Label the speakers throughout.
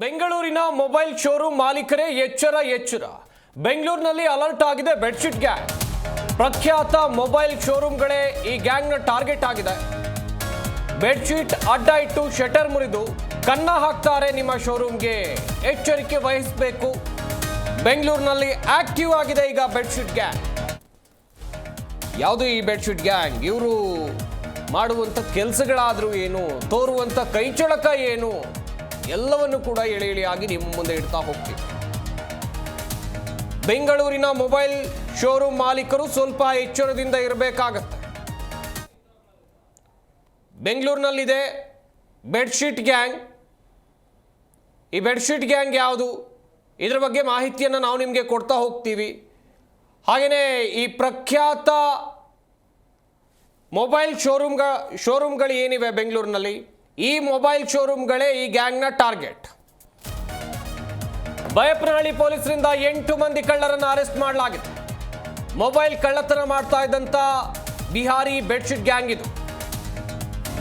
Speaker 1: ಬೆಂಗಳೂರಿನ mobile showroom ಮಾಲೀಕರೇ ಎಚ್ಚರ. ಬೆಂಗಳೂರಿನಲ್ಲಿ ಅಲರ್ಟ್ ಆಗಿದೆ ಬೆಡ್ಶೀಟ್ ಗ್ಯಾಂಗ್. ಪ್ರಖ್ಯಾತ ಮೊಬೈಲ್ ಶೋರೂಮ್ಗಳೇ ಈ ಗ್ಯಾಂಗ್ನ ಟಾರ್ಗೆಟ್ ಆಗಿದೆ. ಬೆಡ್ಶೀಟ್ ಅಡ್ಡ ಇಟ್ಟು ಶಟರ್ ಮುರಿದು ಕನ್ನ ಹಾಕ್ತಾರೆ ನಿಮ್ಮ ಶೋರೂಮ್ಗೆ. ಎಚ್ಚರಿಕೆ ವಹಿಸಬೇಕು. ಬೆಂಗಳೂರಿನಲ್ಲಿ ಆಕ್ಟಿವ್ ಆಗಿದೆ ಈಗ ಬೆಡ್ಶೀಟ್ ಗ್ಯಾಂಗ್. ಯಾವುದು ಈ ಬೆಡ್ಶೀಟ್ ಗ್ಯಾಂಗ್? ಇವರು ಮಾಡುವಂಥ ಕೆಲಸಗಳಾದರೂ ಏನು, ತೋರುವಂಥ ಕೈಚಳಕ ಏನು, ಎಲ್ಲವನ್ನು ಕೂಡ ಎಳೆಯಾಗಿ ನಿಮ್ಮ ಮುಂದೆ ಇಡ್ತಾ ಹೋಗ್ತೀವಿ. ಬೆಂಗಳೂರಿನ ಮೊಬೈಲ್ ಶೋರೂಮ್ ಮಾಲೀಕರು ಸ್ವಲ್ಪ ಎಚ್ಚರದಿಂದ ಇರಬೇಕಾಗತ್ತೆ. ಬೆಂಗಳೂರಿನಲ್ಲಿದೆ ಬೆಡ್ಶೀಟ್ ಗ್ಯಾಂಗ್. ಈ ಬೆಡ್ಶೀಟ್ ಗ್ಯಾಂಗ್ ಯಾವುದು, ಇದರ ಬಗ್ಗೆ ಮಾಹಿತಿಯನ್ನು ನಾವು ನಿಮಗೆ ಕೊಡ್ತಾ ಹೋಗ್ತೀವಿ. ಹಾಗೆಯೇ ಈ ಪ್ರಖ್ಯಾತ ಮೊಬೈಲ್ ಶೋರೂಮ್ಗಳು ಏನಿವೆ ಬೆಂಗಳೂರಿನಲ್ಲಿ, ಈ ಮೊಬೈಲ್ ಶೋರೂಮ್ಗಳೇ ಈ ಗ್ಯಾಂಗ್ನ ಟಾರ್ಗೆಟ್. ಬೈಯಪ್ಪನಹಳ್ಳಿ ಪೊಲೀಸರಿಂದ 8 ಮಂದಿ ಕಳ್ಳರನ್ನು ಅರೆಸ್ಟ್ ಮಾಡಲಾಗಿದೆ. ಮೊಬೈಲ್ ಕಳ್ಳತನ ಮಾಡ್ತಾ ಇದ್ದಂಥ ಬಿಹಾರಿ ಬೆಡ್ಶೀಟ್ ಗ್ಯಾಂಗ್ ಇದು.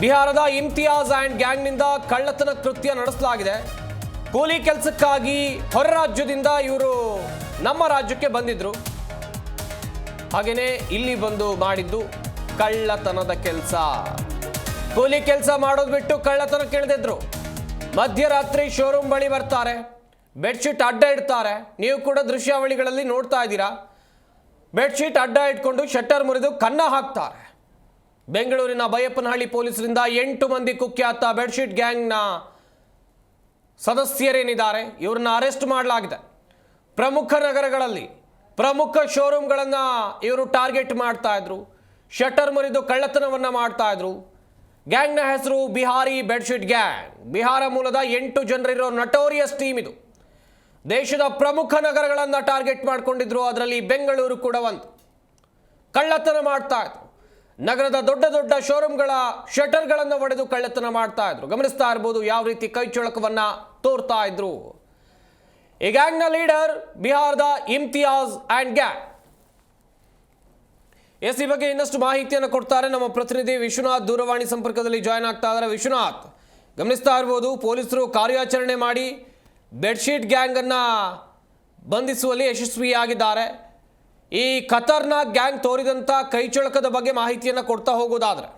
Speaker 1: ಬಿಹಾರದ ಇಮ್ತಿಯಾಜ್ ಆ್ಯಂಡ್ ಗ್ಯಾಂಗ್ನಿಂದ ಕಳ್ಳತನ ಕೃತ್ಯ ನಡೆಸಲಾಗಿದೆ. ಕೂಲಿ ಕೆಲಸಕ್ಕಾಗಿ ಹೊರ ರಾಜ್ಯದಿಂದ ಇವರು ನಮ್ಮ ರಾಜ್ಯಕ್ಕೆ ಬಂದಿದ್ರು. ಹಾಗೆಯೇ ಇಲ್ಲಿ ಬಂದು ಮಾಡಿದ್ದು ಕಳ್ಳತನದ ಕೆಲಸ. ಕೂಲಿ ಕೆಲಸ ಮಾಡೋದು ಬಿಟ್ಟು ಕಳ್ಳತನ ಕೇಳಿದ್ರು. ಮಧ್ಯರಾತ್ರಿ ಶೋರೂಮ್ ಬಳಿ ಬರ್ತಾರೆ, ಬೆಡ್ಶೀಟ್ ಅಡ್ಡ ಇಡ್ತಾರೆ. ನೀವು ಕೂಡ ದೃಶ್ಯಾವಳಿಗಳಲ್ಲಿ ನೋಡ್ತಾ ಇದ್ದೀರಾ. ಬೆಡ್ಶೀಟ್ ಅಡ್ಡ ಇಟ್ಕೊಂಡು ಶಟ್ಟರ್ ಮುರಿದು ಕನ್ನ ಹಾಕ್ತಾರೆ. ಬೆಂಗಳೂರಿನ ಬೈಯಪ್ಪನಹಳ್ಳಿ ಪೊಲೀಸರಿಂದ 8 ಮಂದಿ ಕುಖ್ಯಾತ ಬೆಡ್ಶೀಟ್ ಗ್ಯಾಂಗ್ನ ಸದಸ್ಯರೇನಿದ್ದಾರೆ ಇವ್ರನ್ನ ಅರೆಸ್ಟ್ ಮಾಡಲಾಗಿದೆ. ಪ್ರಮುಖ ನಗರಗಳಲ್ಲಿ ಪ್ರಮುಖ ಶೋರೂಮ್ಗಳನ್ನು ಇವರು ಟಾರ್ಗೆಟ್ ಮಾಡ್ತಾ ಇದ್ರು. ಶಟರ್ ಮುರಿದು ಕಳ್ಳತನವನ್ನು ಮಾಡ್ತಾ ಇದ್ರು. ಗ್ಯಾಂಗ್ನ ಹೆಸರು ಬಿಹಾರಿ ಬೆಡ್ಶೀಟ್ ಗ್ಯಾಂಗ್. ಬಿಹಾರ ಮೂಲದ 8 ಜನರಿರೋ ನಟೋರಿಯಸ್ ಟೀಮ್ ಇದು. ದೇಶದ ಪ್ರಮುಖ ನಗರಗಳನ್ನು ಟಾರ್ಗೆಟ್ ಮಾಡಿಕೊಂಡಿದ್ರು. ಅದರಲ್ಲಿ ಬೆಂಗಳೂರು ಕೂಡ ಒಂದು. ಕಳ್ಳತನ ಮಾಡ್ತಾ ಇದ್ರು. ನಗರದ ದೊಡ್ಡ ದೊಡ್ಡ ಶೋರೂಮ್ಗಳ ಶಟರ್ಗಳನ್ನು ಒಡೆದು ಕಳ್ಳತನ ಮಾಡ್ತಾ ಇದ್ರು. ಗಮನಿಸ್ತಾ ಇರ್ಬೋದು ಯಾವ ರೀತಿ ಕೈಚಳಕವನ್ನ ತೋರ್ತಾ ಇದ್ರು. ಈ ಗ್ಯಾಂಗ್ನ ಲೀಡರ್ ಬಿಹಾರದ ಇಮ್ತಿಯಾಜ್ ಆ್ಯಂಡ್ ಗ್ಯಾಂಗ್. ಈ ಬಗ್ಗೆ ಇನ್ನಷ್ಟು ಮಾಹಿತಿಯನ್ನು ಕೊಡ್ತಾರೆ ನಮ್ಮ ಪ್ರತಿನಿಧಿ ವಿಶ್ವನಾಥ್. ದೂರವಾಣಿ ಸಂಪರ್ಕದಲ್ಲಿ ಜಾಯ್ನ್ ಆಗ್ತಾ ಇದ್ದಾರೆ. ವಿಶ್ವನಾಥ್, ಗಮನಿಸ್ತಾ ಇರ್ಬೋದು ಪೊಲೀಸರು ಕಾರ್ಯಾಚರಣೆ ಮಾಡಿ ಬೆಡ್ಶೀಟ್ ಗ್ಯಾಂಗ್ ಅನ್ನ ಬಂಧಿಸುವಲ್ಲಿ ಯಶಸ್ವಿಯಾಗಿದ್ದಾರೆ. ಈ ಖತರ್ನಾಕ್ ಗ್ಯಾಂಗ್ ತೋರಿದಂತ ಕೈಚಳಕದ ಬಗ್ಗೆ ಮಾಹಿತಿಯನ್ನು ಕೊಡ್ತಾ ಹೋಗೋದಾದ್ರೆ.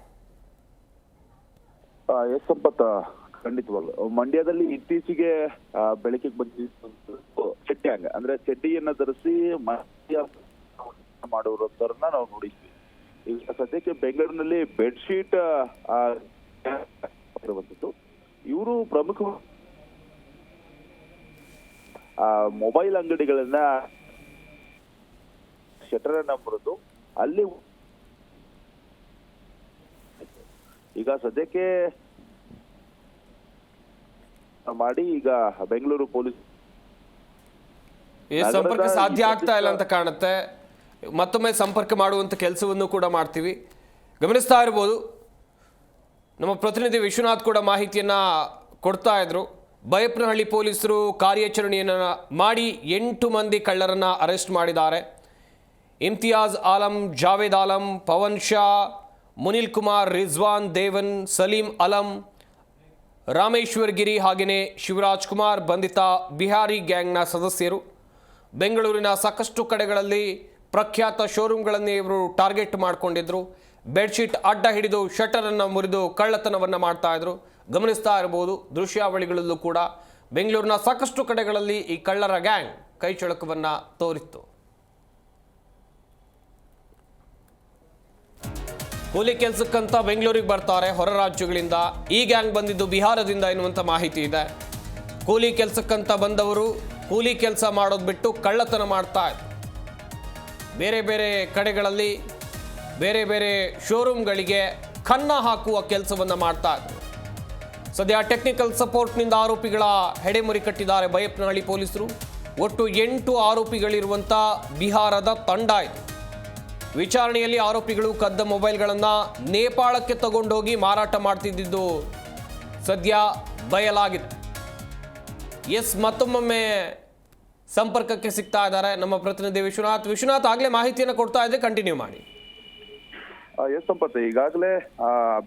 Speaker 2: ಸಂಪತ್, ಖಂಡಿತವಾಗ್ಲು ಮಂಡ್ಯದಲ್ಲಿ ಇತ್ತೀಚೆಗೆ ಬೆಳಕಿಗೆ ಬಂದಿದ್ದು ಚೆಡ್ ಗ್ಯಾಂಗ್. ಅಂದ್ರೆ ಚಡ್ಡಿಯನ್ನ ಧರಿಸಿ ಮಾಡುವಂತವ್ರನ್ನ ನಾವು ನೋಡಿದ್ವಿ. ಈಗ ಸದ್ಯಕ್ಕೆ ಬೆಂಗಳೂರಿನಲ್ಲಿ ಬೆಡ್ಶೀಟ್ ಇವರು ಪ್ರಮುಖ ಮೊಬೈಲ್ ಅಂಗಡಿಗಳನ್ನ ಶಟರ್ ಅನ್ನ ಮುರಿದು ಅಲ್ಲಿ ಈಗ ಸದ್ಯಕ್ಕೆ ಮಾಡಿ ಈಗ ಬೆಂಗಳೂರು ಪೊಲೀಸ್
Speaker 1: ಸಂಪರ್ಕ ಸಾಧ್ಯ ಆಗ್ತಾ ಇಲ್ಲ ಅಂತ ಕಾಣುತ್ತೆ. ಮತ್ತೊಮ್ಮೆ ಸಂಪರ್ಕ ಮಾಡುವಂಥ ಕೆಲಸವನ್ನು ಕೂಡ ಮಾಡ್ತೀವಿ. ಗಮನಿಸ್ತಾ ಇರ್ಬೋದು ನಮ್ಮ ಪ್ರತಿನಿಧಿ ವಿಶ್ವನಾಥ್ ಕೂಡ ಮಾಹಿತಿಯನ್ನು ಕೊಡ್ತಾ ಇದ್ರು. ಬೈಯಪ್ಪನಹಳ್ಳಿ ಪೊಲೀಸರು ಕಾರ್ಯಾಚರಣೆಯನ್ನು ಮಾಡಿ 8 ಮಂದಿ ಕಳ್ಳರನ್ನು ಅರೆಸ್ಟ್ ಮಾಡಿದ್ದಾರೆ. ಇಮ್ತಿಯಾಜ್ ಆಲಂ, ಜಾವೇದ್ ಆಲಂ, ಪವನ್ ಶಾ, ಮುನಿಲ್ ಕುಮಾರ್, ರಿಜ್ವಾನ್ ದೇವನ್, ಸಲೀಂ ಅಲಂ, ರಾಮೇಶ್ವರ್ ಗಿರಿ ಹಾಗೆಯೇ ಶಿವರಾಜ್ ಕುಮಾರ್ ಬಂಧಿತ ಬಿಹಾರಿ ಗ್ಯಾಂಗ್ನ ಸದಸ್ಯರು. ಬೆಂಗಳೂರಿನ ಸಾಕಷ್ಟು ಕಡೆಗಳಲ್ಲಿ ಪ್ರಖ್ಯಾತ ಶೋರೂಮ್ಗಳನ್ನೇ ಇವರು ಟಾರ್ಗೆಟ್ ಮಾಡಿಕೊಂಡಿದ್ರು. ಬೆಡ್ಶೀಟ್ ಅಡ್ಡ ಹಿಡಿದು ಶಟರನ್ನು ಮುರಿದು ಕಳ್ಳತನವನ್ನು ಮಾಡ್ತಾ ಇದ್ರು. ಗಮನಿಸ್ತಾ ಇರಬಹುದು ದೃಶ್ಯಾವಳಿಗಳಲ್ಲೂ ಕೂಡ ಬೆಂಗಳೂರಿನ ಸಾಕಷ್ಟು ಕಡೆಗಳಲ್ಲಿ ಈ ಕಳ್ಳರ ಗ್ಯಾಂಗ್ ಕೈಚಳಕವನ್ನು ತೋರಿತ್ತು. ಕೂಲಿ ಕೆಲಸಕ್ಕಂತ ಬೆಂಗಳೂರಿಗೆ ಬರ್ತಾರೆ ಹೊರ ರಾಜ್ಯಗಳಿಂದ. ಈ ಗ್ಯಾಂಗ್ ಬಂದಿದ್ದು ಬಿಹಾರದಿಂದ ಎನ್ನುವಂಥ ಮಾಹಿತಿ ಇದೆ. ಕೂಲಿ ಕೆಲಸಕ್ಕಂತ ಬಂದವರು ಕೂಲಿ ಕೆಲಸ ಮಾಡೋದು ಬಿಟ್ಟು ಕಳ್ಳತನ ಮಾಡ್ತಾ ಇದ್ರು. ಬೇರೆ ಬೇರೆ ಕಡೆಗಳಲ್ಲಿ ಬೇರೆ ಬೇರೆ ಶೋರೂಮ್ಗಳಿಗೆ ಕನ್ನ ಹಾಕುವ ಕೆಲಸವನ್ನು ಮಾಡ್ತಾ ಇದ್ರು. ಸದ್ಯ ಟೆಕ್ನಿಕಲ್ ಸಪೋರ್ಟ್ನಿಂದ ಆರೋಪಿಗಳ ಹೆಡೆಮುರಿ ಕಟ್ಟಿದ್ದಾರೆ ಬೈಯಪ್ಪನಹಳ್ಳಿ ಪೊಲೀಸರು. ಒಟ್ಟು 8 ಆರೋಪಿಗಳಿರುವಂಥ ಬಿಹಾರದ ತಂಡ ಇದು. ವಿಚಾರಣೆಯಲ್ಲಿ ಆರೋಪಿಗಳು ಕದ್ದ ಮೊಬೈಲ್ಗಳನ್ನು ನೇಪಾಳಕ್ಕೆ ತಗೊಂಡೋಗಿ ಮಾರಾಟ ಮಾಡ್ತಿದ್ದು ಸದ್ಯ ಬಯಲಾಗಿದೆ. ಮತ್ತೊಮ್ಮೆ ಸಂಪರ್ಕಕ್ಕೆ ಸಿಗ್ತಾ ಇದ್ದಾರೆ ನಮ್ಮ ಪ್ರತಿನಿಧಿ ವಿಶ್ವನಾಥ್ ಆಗಲೇ ಮಾಹಿತಿಯನ್ನು ಕೊಡ್ತಾ ಇದ್ದೆ, ಕಂಟಿನ್ಯೂ ಮಾಡಿ.
Speaker 2: ಸಂಪತ್, ಈಗಾಗಲೇ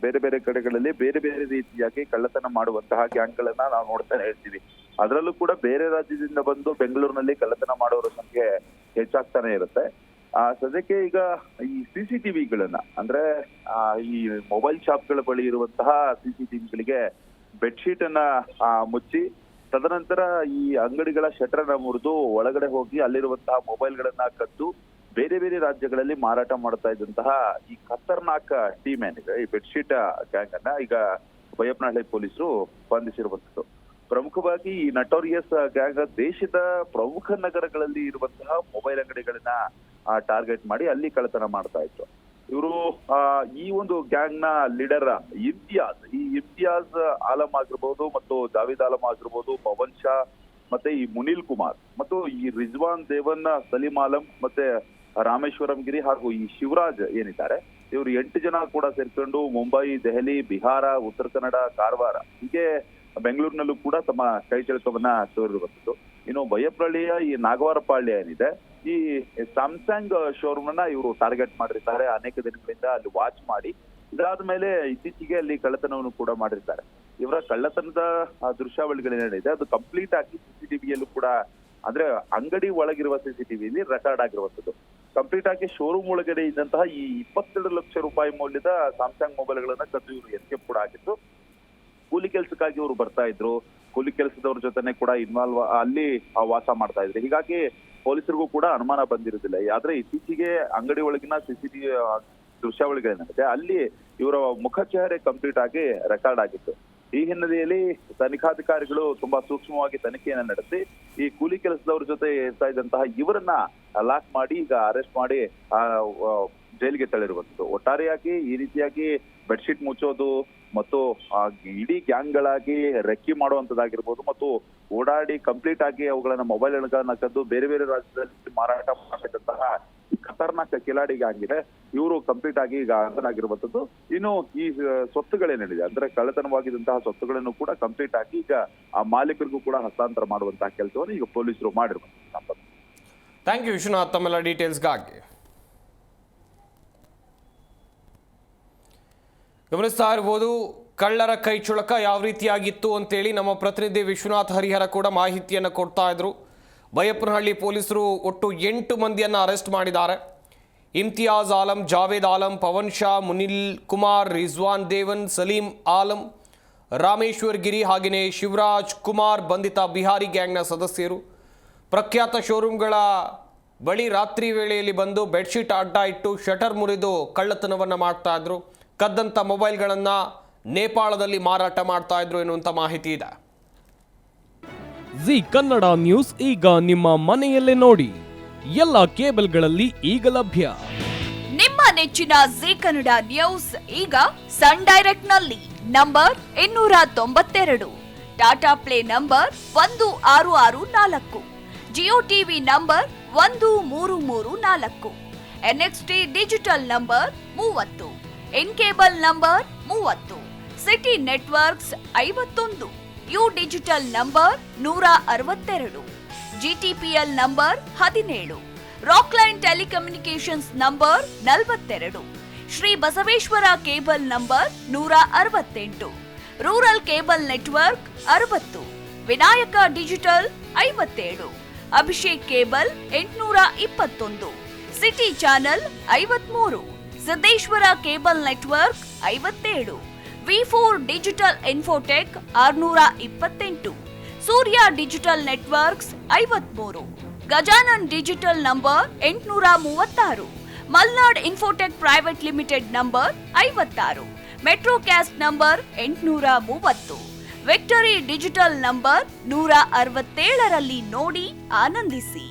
Speaker 2: ಬೇರೆ ಬೇರೆ ಕಡೆಗಳಲ್ಲಿ ಬೇರೆ ಬೇರೆ ರೀತಿಯಾಗಿ ಕಳ್ಳತನ ಮಾಡುವಂತಹ ಗ್ಯಾಂಗ್ಗಳನ್ನ ನಾವು ನೋಡ್ತಾನೆ ಇರ್ತೀವಿ. ಅದರಲ್ಲೂ ಕೂಡ ಬೇರೆ ರಾಜ್ಯದಿಂದ ಬಂದು ಬೆಂಗಳೂರಿನಲ್ಲಿ ಕಳ್ಳತನ ಮಾಡೋರ ಸಂಖ್ಯೆ ಹೆಚ್ಚಾಗ್ತಾನೆ ಇರುತ್ತೆ. ಸದ್ಯಕ್ಕೆ ಈಗ ಈ CCTVಗಳನ್ನ ಅಂದ್ರೆ ಈ ಮೊಬೈಲ್ ಶಾಪ್ಗಳ ಬಳಿ ಇರುವಂತಹ CCTVಗಳಿಗೆ ಬೆಡ್ಶೀಟ್ ಅನ್ನ ಮುಚ್ಚಿ ತದನಂತರ ಈ ಅಂಗಡಿಗಳ ಶಟರ್ ಅನ್ನ ಮುರಿದು ಒಳಗಡೆ ಹೋಗಿ ಅಲ್ಲಿರುವಂತಹ ಮೊಬೈಲ್ಗಳನ್ನ ಕದ್ದು ಬೇರೆ ಬೇರೆ ರಾಜ್ಯಗಳಲ್ಲಿ ಮಾರಾಟ ಮಾಡ್ತಾ ಇದ್ದಂತಹ ಈ ಖತರ್ನಾಕ್ ಟೀಮ್ ಏನಿದೆ ಈ ಬೆಡ್ಶೀಟ್ ಗ್ಯಾಂಗ್ ಅನ್ನ ಈಗ ಬೈಯಪ್ಪನಹಳ್ಳಿ ಪೊಲೀಸರು ಬಂಧಿಸಿರುವಂತದ್ದು. ಪ್ರಮುಖವಾಗಿ ಈ ನಟೋರಿಯಸ್ ಗ್ಯಾಂಗ್ ದೇಶದ ಪ್ರಮುಖ ನಗರಗಳಲ್ಲಿ ಇರುವಂತಹ ಮೊಬೈಲ್ ಅಂಗಡಿಗಳನ್ನ ಟಾರ್ಗೆಟ್ ಮಾಡಿ ಅಲ್ಲಿ ಕಳ್ಳತನ ಮಾಡ್ತಾ ಇದ್ರು. ಇವರು ಈ ಒಂದು ಗ್ಯಾಂಗ್ ನ ಲೀಡರ್ ಇಮ್ತಿಯಾಜ್ ಆಲಂ ಆಗಿರ್ಬೋದು ಮತ್ತು ಜಾವೇದ್ ಆಲಂ ಆಗಿರ್ಬೋದು, ಪವನ್ ಶಾ ಮತ್ತೆ ಈ ಮುನಿಲ್ ಕುಮಾರ್ ಮತ್ತು ಈ ರಿಜ್ವಾನ್ ದೇವನ್, ಸಲೀಂ ಆಲಂ ಮತ್ತೆ ರಾಮೇಶ್ವರಂ ಗಿರಿ ಹಾಗೂ ಈ ಶಿವರಾಜ್ ಏನಿದ್ದಾರೆ ಇವರು 8 ಜನ ಕೂಡ ಸೇರ್ಕೊಂಡು ಮುಂಬೈ, ದೆಹಲಿ, ಬಿಹಾರ, ಉತ್ತರ ಕನ್ನಡ, ಕಾರವಾರ ಹೀಗೆ ಬೆಂಗಳೂರಿನಲ್ಲೂ ಕೂಡ ತಮ್ಮ ಕೈ ಚಳಕವನ್ನ ತೋರಿರುವಂತದ್ದು. ಇನ್ನು ಬೈಯಪ್ಪನಹಳ್ಳಿಯ ಈ ನಾಗವಾರಪಾಳ್ಯ ಏನಿದೆ ಈ ಸ್ಯಾಮ್ಸಂಗ್ ಶೋರೂಮ್ ಅನ್ನ ಇವರು ಟಾರ್ಗೆಟ್ ಮಾಡಿರ್ತಾರೆ. ಅನೇಕ ದಿನಗಳಿಂದ ಅಲ್ಲಿ ವಾಚ್ ಮಾಡಿ ಇದಾದ್ಮೇಲೆ ಇತ್ತೀಚೆಗೆ ಅಲ್ಲಿ ಕಳ್ಳತನವನ್ನು ಕೂಡ ಮಾಡಿರ್ತಾರೆ. ಇವರ ಕಳ್ಳತನದ ದೃಶ್ಯಾವಳಿಗಳೇನಿದೆ ಅದು ಕಂಪ್ಲೀಟ್ ಆಗಿ CCTVಯಲ್ಲೂ ಕೂಡ ಅಂದ್ರೆ ಅಂಗಡಿ ಒಳಗಿರುವ CCTVಯಲ್ಲಿ ರೆಕಾರ್ಡ್ ಆಗಿರುವಂತದ್ದು. ಕಂಪ್ಲೀಟ್ ಆಗಿ ಶೋರೂಮ್ ಒಳಗಡೆ ಇದ್ದಂತಹ ಈ 22 ಲಕ್ಷ ರೂಪಾಯಿ ಮೌಲ್ಯದ ಸ್ಯಾಮ್ಸಂಗ್ ಮೊಬೈಲ್ಗಳನ್ನ ಕದ್ದು ಇವರು ಎಸ್ಕೇಪ್ ಕೂಡ ಆಗಿತ್ತು. ಕೂಲಿ ಕೆಲಸಕ್ಕಾಗಿ ಇವರು ಬರ್ತಾ ಇದ್ರು, ಕೂಲಿ ಕೆಲಸದವ್ರ ಜೊತೆನೆ ಕೂಡ ಇನ್ವಾಲ್ವ್ ಅಲ್ಲಿ ವಾಸ ಮಾಡ್ತಾ ಇದ್ರು. ಹೀಗಾಗಿ ಪೊಲೀಸರಿಗೂ ಕೂಡ ಅನುಮಾನ ಬಂದಿರುವುದಿಲ್ಲ. ಆದ್ರೆ ಇತ್ತೀಚೆಗೆ ಅಂಗಡಿ ಒಳಗಿನ CCTV ದೃಶ್ಯಾವಳಿಗಳೇನಿದೆ ಅಲ್ಲಿ ಇವರ ಮುಖ ಚೆಹರೆ ಕಂಪ್ಲೀಟ್ ಆಗಿ ರೆಕಾರ್ಡ್ ಆಗಿತ್ತು. ಈ ಹಿನ್ನೆಲೆಯಲ್ಲಿ ತನಿಖಾಧಿಕಾರಿಗಳು ತುಂಬಾ ಸೂಕ್ಷ್ಮವಾಗಿ ತನಿಖೆಯನ್ನ ನಡೆಸಿ ಈ ಕೂಲಿ ಕೆಲಸದವ್ರ ಜೊತೆ ಇರ್ತಾ ಇದ್ದಂತಹ ಇವರನ್ನ ಲಾಕ್ ಮಾಡಿ ಈಗ ಅರೆಸ್ಟ್ ಮಾಡಿ ಜೈಲಿಗೆ ತಳ್ಳಿರುವಂತದ್ದು. ಒಟ್ಟಾರೆಯಾಗಿ ಈ ರೀತಿಯಾಗಿ ಬೆಡ್ಶೀಟ್ ಮುಚ್ಚೋದು ಮತ್ತು ಇಡೀ ಗ್ಯಾಂಗ್ಗಳಾಗಿ ರೆಕ್ಕಿ ಮಾಡುವಂತದ್ದಾಗಿರ್ಬೋದು ಮತ್ತು ಓಡಾಡಿ ಕಂಪ್ಲೀಟ್ ಆಗಿ ಅವುಗಳನ್ನ ಮೊಬೈಲ್ಗಳನ್ನ ಕದ್ದು ಬೇರೆ ಬೇರೆ ರಾಜ್ಯದಲ್ಲಿ ಮಾರಾಟ ಮಾಡತಕ್ಕಂತಹ ಖತರ್ನಾಕ್ ಕಿಲಾಡಿ ಗ್ಯಾಂಗ್ ಇದೆ. ಇವರು ಕಂಪ್ಲೀಟ್ ಆಗಿ ಈಗ ಅಂಗನಾಗಿರುವಂತದ್ದು. ಇನ್ನು ಈ ಸ್ವತ್ತುಗಳೇನಿದೆ ಅಂದ್ರೆ ಕಳ್ಳತನವಾಗಿದ್ದಂತಹ ಸ್ವತ್ತುಗಳನ್ನು ಕೂಡ ಕಂಪ್ಲೀಟ್ ಆಗಿ ಈಗ ಆ ಮಾಲೀಕರಿಗೂ ಕೂಡ ಹಸ್ತಾಂತರ ಮಾಡುವಂತಹ ಕೆಲಸವನ್ನು ಈಗ ಪೊಲೀಸರು ಮಾಡಿರುವಂತದ್ದು.
Speaker 1: ಥ್ಯಾಂಕ್ ಯು ವಿಶ್ವನಾಥ್ ತಮ್ಮೆಲ್ಲ ಡೀಟೇಲ್ಸ್ಗಾಗಿ. ಗಮನಿಸ್ತಾ ಇರ್ಬೋದು ಕಳ್ಳರ ಕೈ ಚುಳಕ ಯಾವ ರೀತಿಯಾಗಿತ್ತು ಅಂತೇಳಿ ನಮ್ಮ ಪ್ರತಿನಿಧಿ ವಿಶ್ವನಾಥ್ ಹರಿಹರ ಕೂಡ ಮಾಹಿತಿಯನ್ನು ಕೊಡ್ತಾ ಇದ್ರು. ಬೈಯಪ್ಪನಹಳ್ಳಿ ಪೊಲೀಸರು ಒಟ್ಟು 8 ಮಂದಿಯನ್ನು ಅರೆಸ್ಟ್ ಮಾಡಿದ್ದಾರೆ. ಇಮ್ತಿಯಾಜ್ ಆಲಂ, ಜಾವೇದ್ ಆಲಂ, ಪವನ್ ಶಾ, ಮುನಿಲ್ ಕುಮಾರ್, ರಿಜ್ವಾನ್ ದೇವನ್, ಸಲೀಂ ಆಲಂ, ರಾಮೇಶ್ವರ್ ಗಿರಿ ಹಾಗೆಯೇ ಶಿವರಾಜ್ ಕುಮಾರ್ ಬಂಧಿತ ಬಿಹಾರಿ ಗ್ಯಾಂಗ್ನ ಸದಸ್ಯರು. ಪ್ರಖ್ಯಾತ ಶೋರೂಮ್ಗಳ ಬಳಿ ರಾತ್ರಿ ವೇಳೆಯಲ್ಲಿ ಬಂದು ಬೆಡ್ಶೀಟ್ ಅಡ್ಡ ಇಟ್ಟು ಶಟರ್ ಮುರಿದು ಕಳ್ಳತನವನ್ನು ಮಾಡ್ತಾ ಇದ್ರು. ಕದ್ದಂಥ ಮೊಬೈಲ್ಗಳನ್ನು ನೇಪಾಳದಲ್ಲಿ ಮಾರಾಟ ಮಾಡ್ತಾ ಇದ್ರು ಎನ್ನುವಂಥ ಮಾಹಿತಿ ಇದೆ.
Speaker 3: ಜಿ ಕನ್ನಡ ನ್ಯೂಸ್ ಈಗ ನಿಮ್ಮ ಮನೆಯಲ್ಲೇ ನೋಡಿ. ಎಲ್ಲ ಕೇಬಲ್ಗಳಲ್ಲಿ ಈಗ ಲಭ್ಯ.
Speaker 4: ನಿಮ್ಮ ನೆಚ್ಚಿನ ಜಿ ಕನ್ನಡ ನ್ಯೂಸ್ ಈಗ ಸನ್ ಡೈರೆಕ್ಟ್ ನಲ್ಲಿ number 292, Tata play number 1664, Jio TV number 1334, NXT digital number 30, in cable number 30, city networks 51, U digital number 162, GTPL number 17, Rockline telecommunications number 42, Shri Basaveshwara cable number 168, rural cable network 60, Vinayaka digital 57, Abhishek cable 821, city channel 53, Siddeshwara cable network 57, V4 digital Infotech 628, Surya digital networks 53, Gajanan digital number 836, Malnad Infotech private limited number 56, Metrocast number 830, victory digital number 167ರಲ್ಲಿ ನೋಡಿ ಆನಂದಿಸಿ.